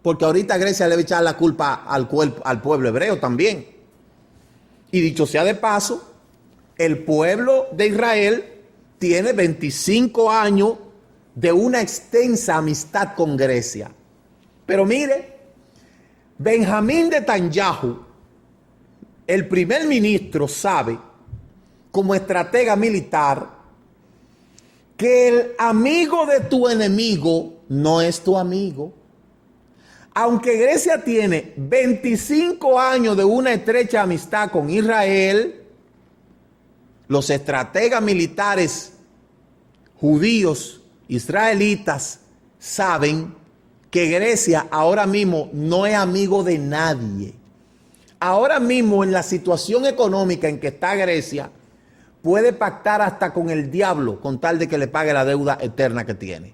porque ahorita Grecia le va a echar la culpa al pueblo hebreo también. Y dicho sea de paso, el pueblo de Israel tiene 25 años de una extensa amistad con Grecia. Pero mire, Benjamín Netanyahu, el primer ministro, sabe como estratega militar que el amigo de tu enemigo no es tu amigo. Aunque Grecia tiene 25 años de una estrecha amistad con Israel, los estrategas militares judíos, israelitas, saben que Grecia ahora mismo no es amigo de nadie. Ahora mismo, en la situación económica en que está Grecia, puede pactar hasta con el diablo con tal de que le pague la deuda eterna que tiene.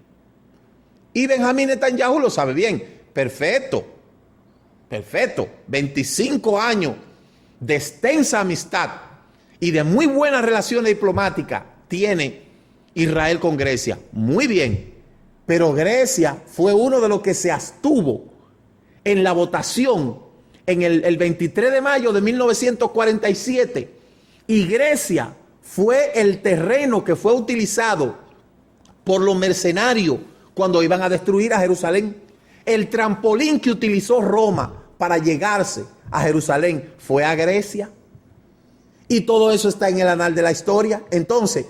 Y Benjamín Netanyahu lo sabe bien. Perfecto. 25 años de extensa amistad y de muy buenas relaciones diplomáticas tiene Israel con Grecia. Muy bien. Pero Grecia fue uno de los que se abstuvo en la votación en el 23 de mayo de 1947. Y Grecia fue el terreno que fue utilizado por los mercenarios cuando iban a destruir a Jerusalén. El trampolín que utilizó Roma para llegarse a Jerusalén fue a Grecia. Y todo eso está en el anal de la historia. Entonces,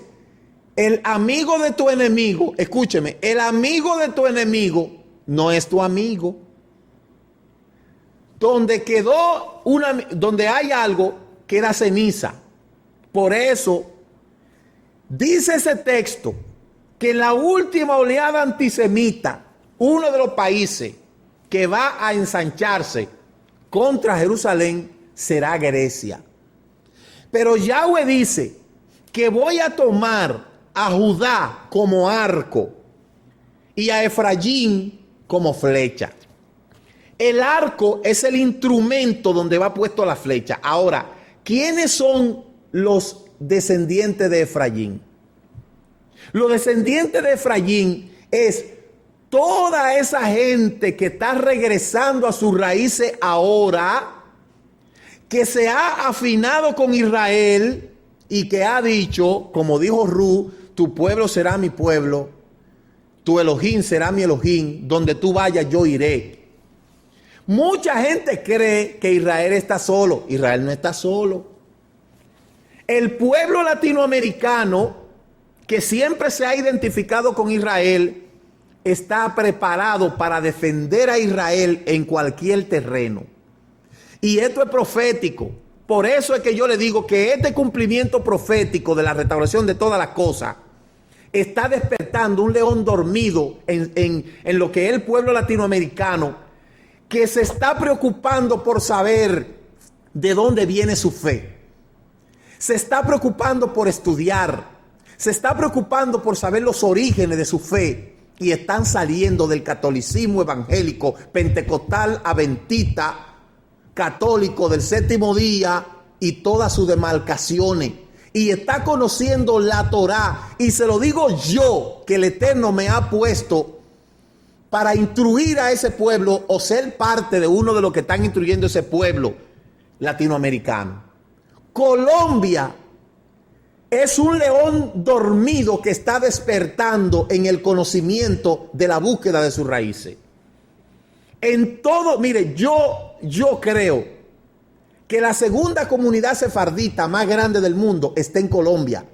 el amigo de tu enemigo, escúcheme, el amigo de tu enemigo no es tu amigo. Donde hay algo, queda ceniza. Por eso, dice ese texto, que en la última oleada antisemita, uno de los países que va a ensancharse contra Jerusalén será Grecia. Pero Yahweh dice que voy a tomar a Judá como arco y a Efraín como flecha. El arco es el instrumento donde va puesto la flecha. Ahora, ¿quiénes son los descendientes de Efraín? Los descendientes de Efraín es toda esa gente que está regresando a sus raíces ahora, que se ha afinado con Israel y que ha dicho, como dijo Ru, tu pueblo será mi pueblo, tu Elohim será mi Elohim, donde tú vayas yo iré. Mucha gente cree que Israel está solo. Israel no está solo. El pueblo latinoamericano, que siempre se ha identificado con Israel, está preparado para defender a Israel en cualquier terreno. Y esto es profético. Por eso es que yo le digo que este cumplimiento profético de la restauración de todas las cosas está despertando un león dormido en lo que es el pueblo latinoamericano, que se está preocupando por saber de dónde viene su fe. Se está preocupando por estudiar. Se está preocupando por saber los orígenes de su fe. Y están saliendo del catolicismo evangélico, pentecostal, adventista, católico del séptimo día y todas sus demarcaciones. Y está conociendo la Torá. Y se lo digo yo, que el Eterno me ha puesto para instruir a ese pueblo o ser parte de uno de los que están instruyendo ese pueblo latinoamericano. Colombia es un león dormido que está despertando en el conocimiento de la búsqueda de sus raíces. En todo, mire, yo creo que la segunda comunidad sefardita más grande del mundo está en Colombia.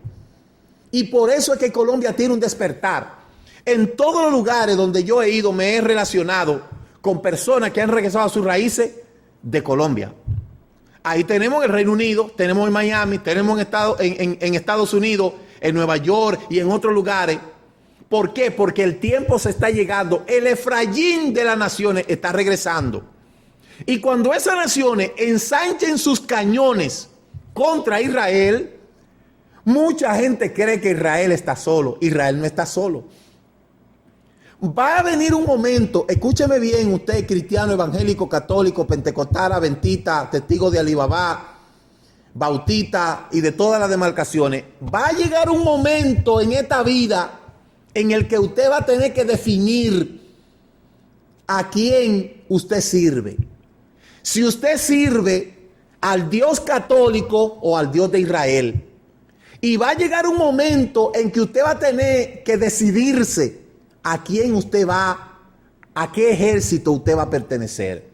Y por eso es que Colombia tiene un despertar. En todos los lugares donde yo he ido me he relacionado con personas que han regresado a sus raíces de Colombia. Ahí tenemos en el Reino Unido, tenemos en Miami, tenemos en Estados Unidos, en Nueva York y en otros lugares. ¿Por qué? Porque el tiempo se está llegando. El Efraín de las naciones está regresando. Y cuando esas naciones ensanchen sus cañones contra Israel, mucha gente cree que Israel está solo. Israel no está solo. Va a venir un momento, escúcheme bien usted, cristiano, evangélico, católico, pentecostal, adventista, testigo de Alibaba, bautista y de todas las demarcaciones. Va a llegar un momento en esta vida en el que usted va a tener que definir a quién usted sirve. Si usted sirve al Dios católico o al Dios de Israel. Y va a llegar un momento en que usted va a tener que decidirse a quién usted va, a qué ejército usted va a pertenecer.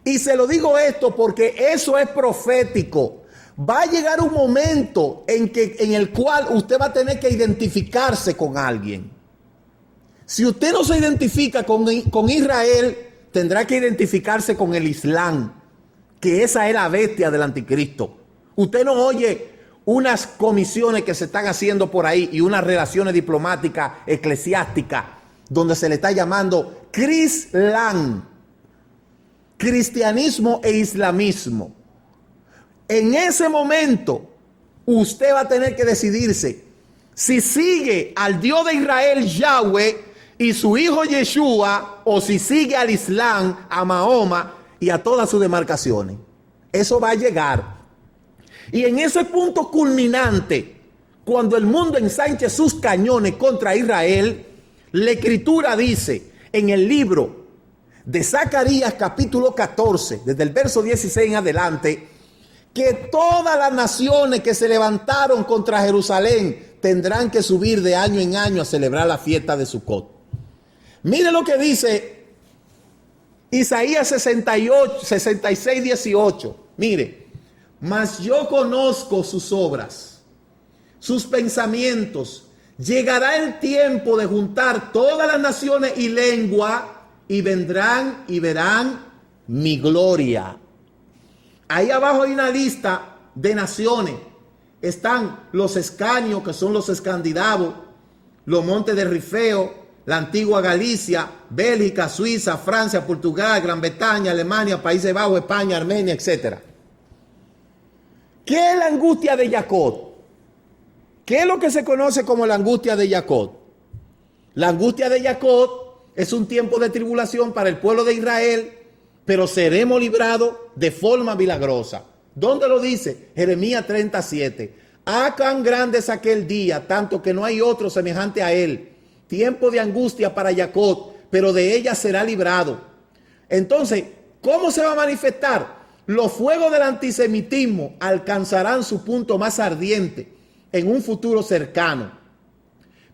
Y se lo digo esto porque eso es profético. va a llegar un momento en el cual usted va a tener que identificarse con alguien. Si usted no se identifica con Israel, tendrá que identificarse con el Islam, que esa es la bestia del anticristo. Usted no oye unas comisiones que se están haciendo por ahí y unas relaciones diplomáticas eclesiásticas donde se le está llamando Crislam, cristianismo e islamismo. En ese momento, usted va a tener que decidirse si sigue al Dios de Israel, Yahweh, y su hijo Yeshua, o si sigue al Islam, a Mahoma y a todas sus demarcaciones. Eso va a llegar. Y en ese punto culminante, cuando el mundo ensanche sus cañones contra Israel, la Escritura dice en el libro de Zacarías capítulo 14, desde el verso 16 en adelante, que todas las naciones que se levantaron contra Jerusalén tendrán que subir de año en año a celebrar la fiesta de Sucot. Mire lo que dice Isaías 66, 18. Mire, mas yo conozco sus obras, sus pensamientos. Llegará el tiempo de juntar todas las naciones y lengua, y vendrán y verán mi gloria. Ahí abajo hay una lista de naciones. Están los escanios, que son los escandinavos, los montes de Rifeo, la antigua Galicia, Bélgica, Suiza, Francia, Portugal, Gran Bretaña, Alemania, Países Bajos, España, Armenia, etc. ¿Qué es la angustia de Jacob? ¿Qué es lo que se conoce como la angustia de Jacob? La angustia de Jacob es un tiempo de tribulación para el pueblo de Israel, pero seremos librados de forma milagrosa. ¿Dónde lo dice? Jeremías 37. Ah, cuán grande es aquel día, tanto que no hay otro semejante a él. Tiempo de angustia para Jacob, pero de ella será librado. Entonces, ¿cómo se va a manifestar? Los fuegos del antisemitismo alcanzarán su punto más ardiente en un futuro cercano.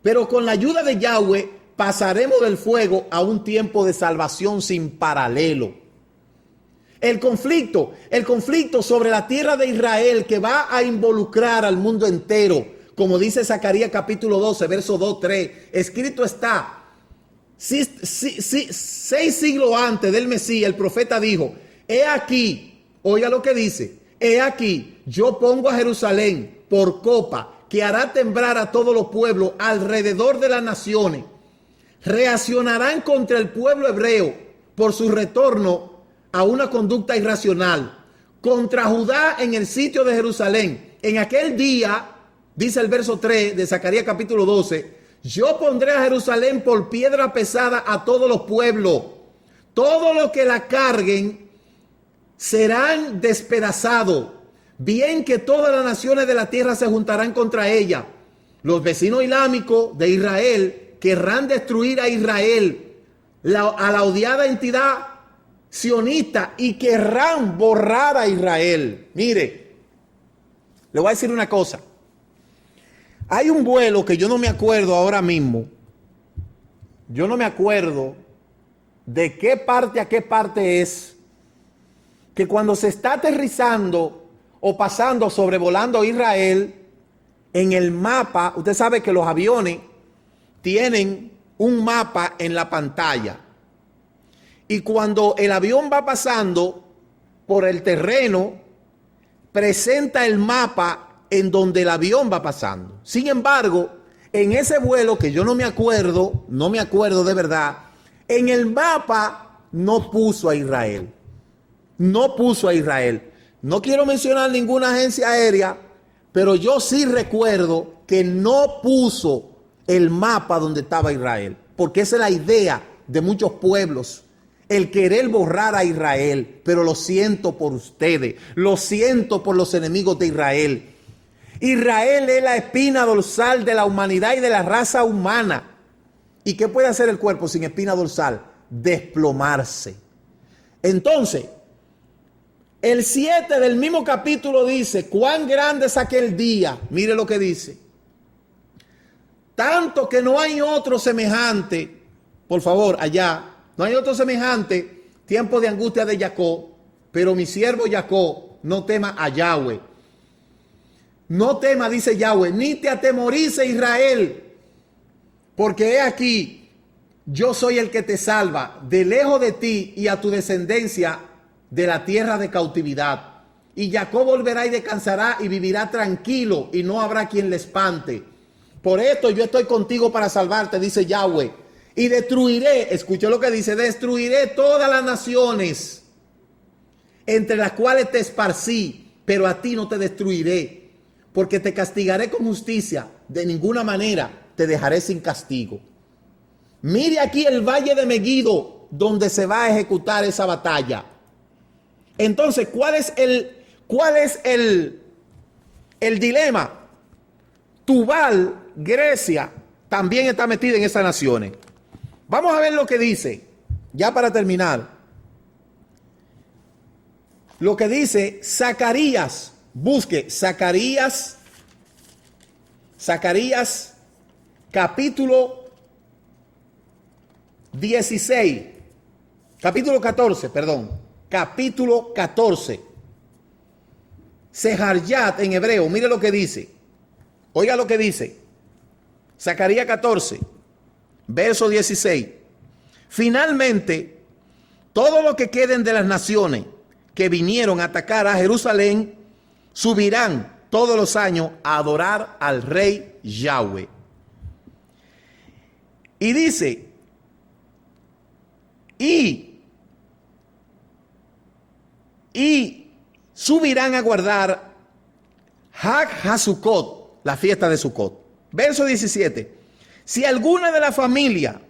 Pero con la ayuda de Yahweh pasaremos del fuego a un tiempo de salvación sin paralelo. El conflicto sobre la tierra de Israel, que va a involucrar al mundo entero, como dice Zacarías capítulo 12, verso 2, 3, escrito está, 6 siglos antes del Mesías, el profeta dijo, he aquí, oiga lo que dice, he aquí, yo pongo a Jerusalén por copa, que hará temblar a todos los pueblos alrededor de las naciones. Reaccionarán contra el pueblo hebreo por su retorno a una conducta irracional. Contra Judá en el sitio de Jerusalén. En aquel día, dice el verso 3 de Zacarías capítulo 12, yo pondré a Jerusalén por piedra pesada a todos los pueblos. Todos los que la carguen serán despedazados. Bien que todas las naciones de la tierra se juntarán contra ella. Los vecinos islámicos de Israel querrán destruir a Israel, a la odiada entidad sionista, y querrán borrar a Israel. Mire, le voy a decir una cosa. Hay un vuelo que yo no me acuerdo ahora mismo. Yo no me acuerdo de qué parte a qué parte es, que cuando se está aterrizando o pasando, sobrevolando Israel, en el mapa, usted sabe que los aviones tienen un mapa en la pantalla. Y cuando el avión va pasando por el terreno, presenta el mapa en donde el avión va pasando. Sin embargo, en ese vuelo que yo no me acuerdo de verdad, en el mapa no puso a Israel. No puso a Israel. No quiero mencionar ninguna agencia aérea, pero yo sí recuerdo que no puso el mapa donde estaba Israel, porque esa es la idea de muchos pueblos, el querer borrar a Israel. Pero lo siento por ustedes, lo siento por los enemigos de Israel. Israel es la espina dorsal de la humanidad y de la raza humana. ¿Y qué puede hacer el cuerpo sin espina dorsal? Desplomarse. Entonces, el 7 del mismo capítulo dice, cuán grande es aquel día. Mire lo que dice. Tanto que no hay otro semejante, por favor, allá, no hay otro semejante, tiempo de angustia de Jacob, pero mi siervo Jacob no tema a Yahweh. No temas, dice Yahweh, ni te atemorice Israel, porque he aquí, yo soy el que te salva de lejos de ti y a tu descendencia de la tierra de cautividad. Y Jacob volverá y descansará y vivirá tranquilo y no habrá quien le espante. Por esto yo estoy contigo para salvarte, dice Yahweh. Y destruiré, escuché lo que dice, destruiré todas las naciones entre las cuales te esparcí, pero a ti no te destruiré, porque te castigaré con justicia. De ninguna manera te dejaré sin castigo. Mire aquí el valle de Megiddo, donde se va a ejecutar esa batalla. Entonces, ¿cuál es el dilema? Tubal, Grecia, también está metida en esas naciones. Vamos a ver lo que dice, ya para terminar. Lo que dice Zacarías, busque Zacarías capítulo 16, capítulo 14, perdón, capítulo 14. Seharyat en hebreo, mire lo que dice. Oiga lo que dice. Zacarías 14, verso 16. Finalmente, todos los que queden de las naciones que vinieron a atacar a Jerusalén subirán todos los años a adorar al rey Yahweh. Y dice, y subirán a guardar Hag HaSukkot, la fiesta de Sukkot. Verso 17. Si alguna de la familia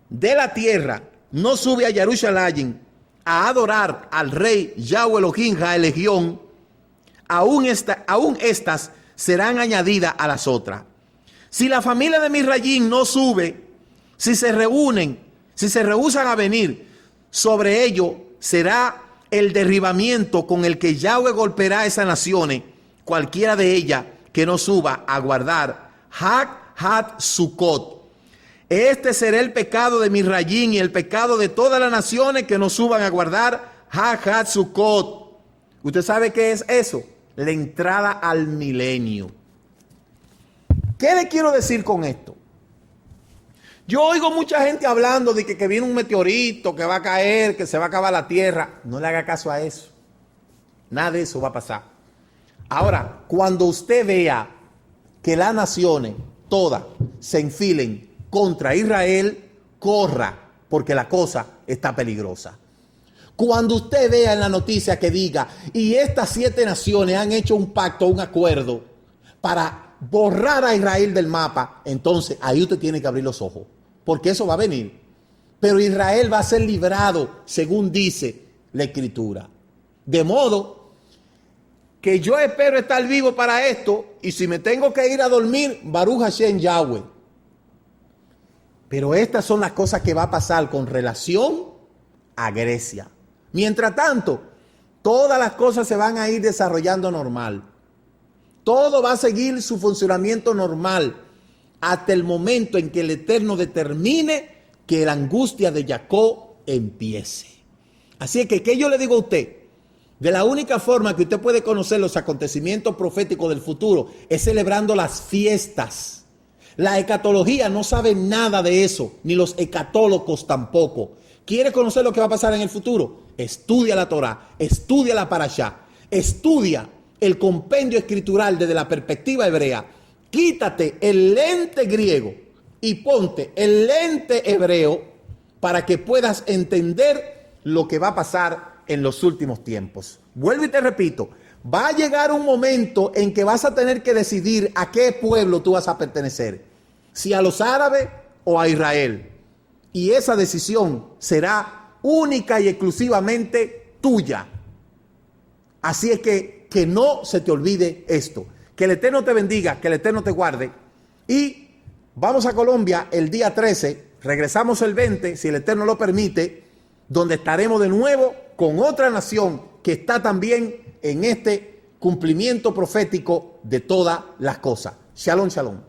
de la tierra no sube a Jerusalén a adorar al rey Yahweh Elohim Jaelegión, aún estas serán añadidas a las otras. Si la familia de Misrayim no sube, si se rehúsan a venir, sobre ello será el derribamiento con el que Yahweh golpeará a esas naciones, cualquiera de ellas que no suba a guardar Hag HaSukkot. Este será el pecado de Misrayim y el pecado de todas las naciones que no suban a guardar Hag HaSukkot. ¿Usted sabe qué es eso? La entrada al milenio. ¿Qué le quiero decir con esto? Yo oigo mucha gente hablando de que viene un meteorito, que va a caer, que se va a acabar la tierra. No le haga caso a eso. Nada de eso va a pasar. Ahora, cuando usted vea que las naciones todas se enfilen contra Israel, corra, porque la cosa está peligrosa. Cuando usted vea en la noticia que diga, y estas 7 naciones han hecho un pacto, un acuerdo para borrar a Israel del mapa, entonces ahí usted tiene que abrir los ojos, porque eso va a venir. Pero Israel va a ser librado, según dice la Escritura. De modo que yo espero estar vivo para esto, y si me tengo que ir a dormir, Baruch Hashem Yahweh. Pero estas son las cosas que va a pasar con relación a Grecia. Mientras tanto, todas las cosas se van a ir desarrollando normal. Todo va a seguir su funcionamiento normal hasta el momento en que el Eterno determine que la angustia de Jacob empiece. Así es que, ¿qué yo le digo a usted? De la única forma que usted puede conocer los acontecimientos proféticos del futuro es celebrando las fiestas. La escatología no sabe nada de eso, ni los escatólogos tampoco. ¿Quiere conocer lo que va a pasar en el futuro? Estudia la Torah, estudia la Parashá, estudia el compendio escritural desde la perspectiva hebrea. Quítate el lente griego y ponte el lente hebreo para que puedas entender lo que va a pasar en los últimos tiempos. Vuelvo y te repito, va a llegar un momento en que vas a tener que decidir a qué pueblo tú vas a pertenecer, si a los árabes o a Israel. Y esa decisión será única y exclusivamente tuya. Así es que no se te olvide esto. Que el Eterno te bendiga, que el Eterno te guarde. Y vamos a Colombia el día 13, regresamos el 20, si el Eterno lo permite, donde estaremos de nuevo con otra nación que está también en este cumplimiento profético de todas las cosas. Shalom, shalom.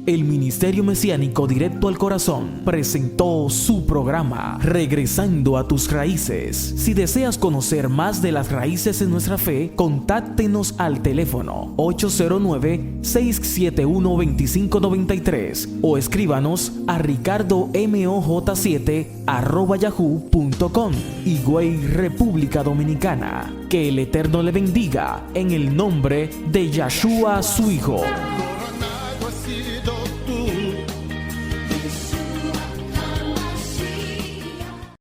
El Ministerio Mesiánico Directo al Corazón presentó su programa Regresando a tus Raíces. Si deseas conocer más de las raíces de nuestra fe, contáctenos al teléfono 809-671-2593 o escríbanos a ricardomoj7@yahoo.com. Higüey, República Dominicana. Que el Eterno le bendiga en el nombre de Yahshua, su Hijo.